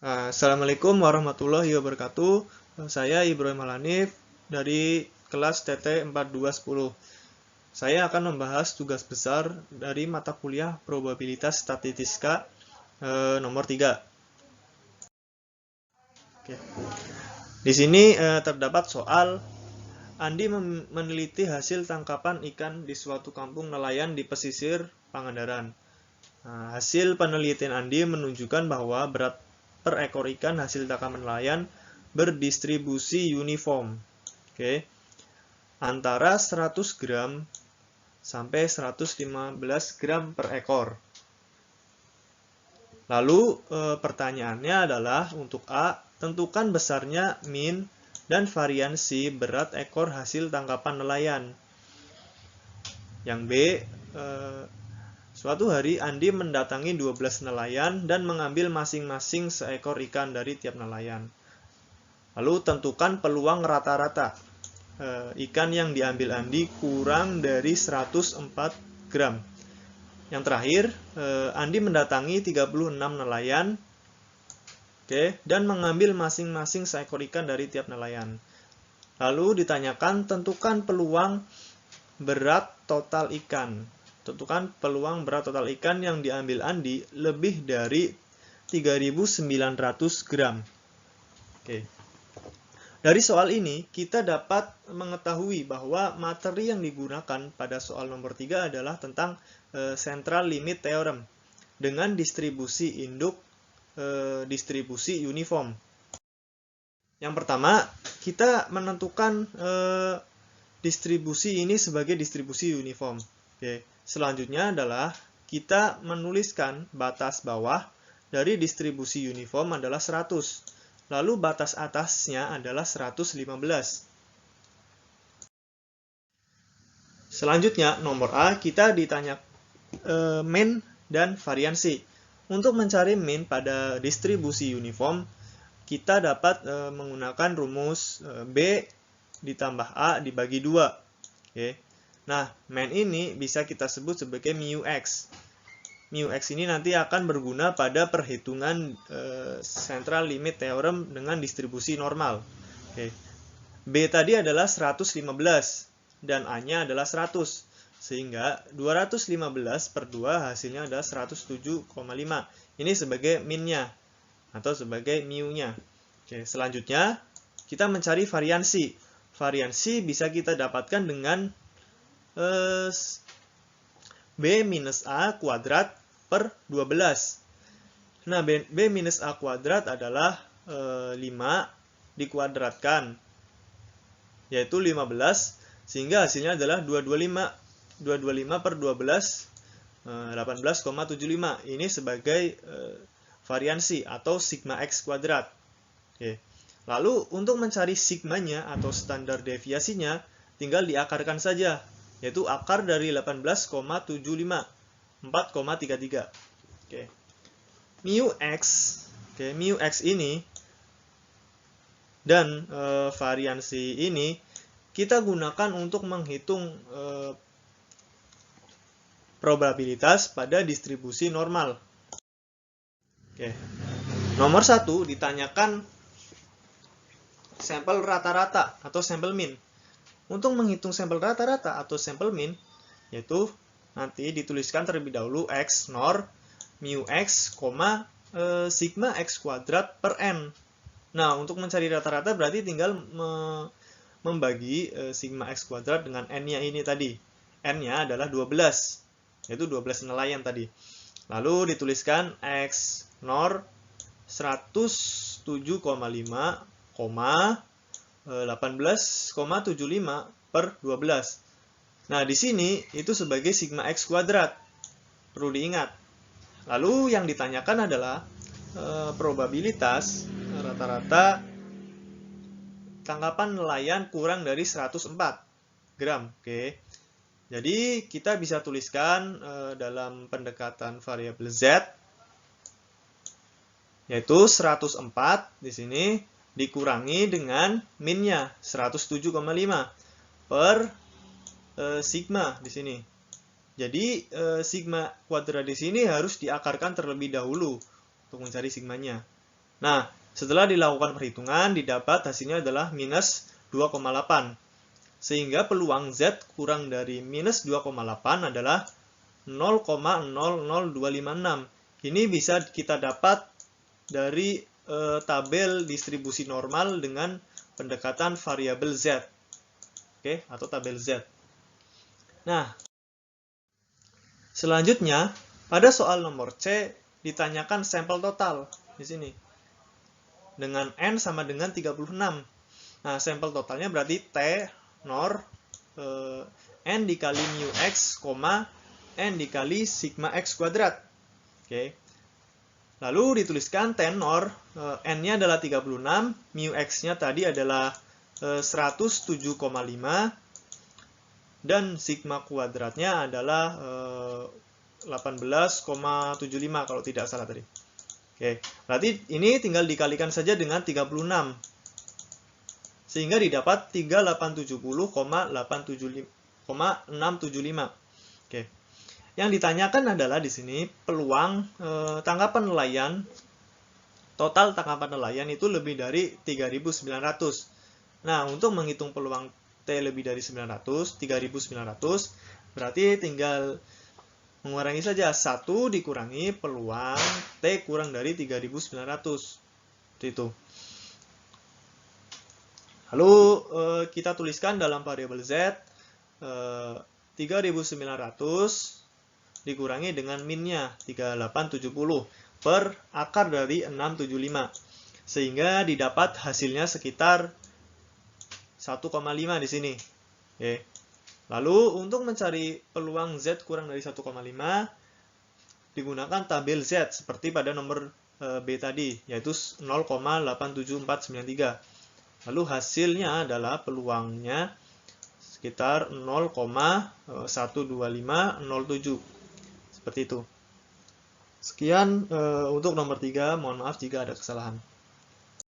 Assalamualaikum warahmatullahi wabarakatuh. Saya Ibrahim Alanif dari kelas TT 4210. Saya akan membahas tugas besar dari mata kuliah Probabilitas Statistika nomor 3. Oke. Di sini terdapat soal Andi meneliti hasil tangkapan ikan di suatu kampung nelayan di pesisir Pangandaran. Hasil penelitian Andi menunjukkan bahwa berat per ekor ikan hasil tangkapan nelayan berdistribusi uniform, antara 100 gram sampai 115 gram per ekor. Lalu pertanyaannya adalah untuk A, tentukan besarnya min dan variansi berat ekor hasil tangkapan nelayan. Yang B, suatu hari Andi mendatangi 12 nelayan dan mengambil masing-masing seekor ikan dari tiap nelayan. Lalu tentukan peluang rata-rata ikan yang diambil Andi kurang dari 104 gram. Yang terakhir, Andi mendatangi 36 nelayan dan mengambil masing-masing seekor ikan dari tiap nelayan. Lalu ditanyakan tentukan peluang berat total ikan. Tentukan peluang berat total ikan yang diambil Andi lebih dari 3.900 gram. Dari soal ini, kita dapat mengetahui bahwa materi yang digunakan pada soal nomor 3 adalah tentang Central Limit Theorem dengan distribusi induk distribusi uniform. Yang pertama, kita menentukan distribusi ini sebagai distribusi uniform. Selanjutnya adalah kita menuliskan batas bawah dari distribusi uniform adalah 100. Lalu batas atasnya adalah 115. Selanjutnya, nomor A, kita ditanya mean dan variansi. Untuk mencari mean pada distribusi uniform, kita dapat menggunakan rumus B ditambah A dibagi 2. Nah, mean ini bisa kita sebut sebagai mu X. Mu X ini nanti akan berguna pada perhitungan Central Limit Theorem dengan distribusi normal. B tadi adalah 115 dan A-nya adalah 100. Sehingga 215 per 2 hasilnya adalah 107,5. Ini sebagai min-nya atau sebagai mu-nya. Selanjutnya kita mencari variansi. Variansi bisa kita dapatkan dengan B minus A kuadrat per 12. Nah, B minus A kuadrat adalah 5 dikuadratkan, yaitu 15, sehingga hasilnya adalah 225. 225 per 12, 18,75. Ini sebagai variansi atau sigma X kuadrat. Lalu untuk mencari sigmanya atau standar deviasinya, tinggal diakarkan saja, yaitu akar dari 18,75, 4,33. Mu X ini dan variansi ini kita gunakan untuk menghitung probabilitas pada distribusi normal. Nomor 1 ditanyakan sampel rata-rata atau sampel mean. Untuk menghitung sampel rata-rata atau sampel mean, yaitu nanti dituliskan terlebih dahulu X nor mu X, sigma X kuadrat per N. Nah, untuk mencari rata-rata berarti tinggal membagi sigma X kuadrat dengan N-nya ini tadi. N-nya adalah 12, yaitu 12 nelayan tadi. Lalu dituliskan X nor 107,5, 18,75 per 12. Nah, di sini itu sebagai sigma X kuadrat. Perlu diingat. Lalu yang ditanyakan adalah probabilitas rata-rata tangkapan nelayan kurang dari 104 gram. Jadi kita bisa tuliskan dalam pendekatan variabel Z, yaitu 104 di sini dikurangi dengan min-nya 107,5 per sigma di sini. Jadi sigma kuadrat di sini harus diakarkan terlebih dahulu untuk mencari sigmanya. Nah, setelah dilakukan perhitungan, didapat hasilnya adalah minus 2,8. Sehingga peluang Z kurang dari minus 2,8 adalah 0,00256. Ini bisa kita dapat dari tabel distribusi normal dengan pendekatan variabel Z. Oke, atau tabel Z. Nah, selanjutnya pada soal nomor C ditanyakan sampel total di sini. Dengan N sama dengan 36. Nah, sampel totalnya berarti T nor N dikali mu X, N dikali sigma X kuadrat. Oke. Lalu dituliskan tenor, N-nya adalah 36, mu X-nya tadi adalah 107,5, dan sigma kuadratnya adalah 18,75 kalau tidak salah tadi. Oke, berarti ini tinggal dikalikan saja dengan 36. Sehingga didapat 3870,675. Oke. Yang ditanyakan adalah di sini peluang tangkapan nelayan, total tangkapan nelayan itu lebih dari 3.900. Nah, untuk menghitung peluang T lebih dari 900, 3.900, berarti tinggal mengurangi saja 1 dikurangi peluang T kurang dari 3.900. Seperti itu. Lalu kita tuliskan dalam variabel Z 3.900 dikurangi dengan minnya 3870 per akar dari 675. Sehingga didapat hasilnya sekitar 1,5 di sini. Oke. Lalu untuk mencari peluang Z kurang dari 1,5 digunakan tabel Z seperti pada nomor B tadi, yaitu 0,87493. Lalu hasilnya adalah peluangnya sekitar 0,12507. Seperti itu. Sekian untuk nomor 3, mohon maaf jika ada kesalahan.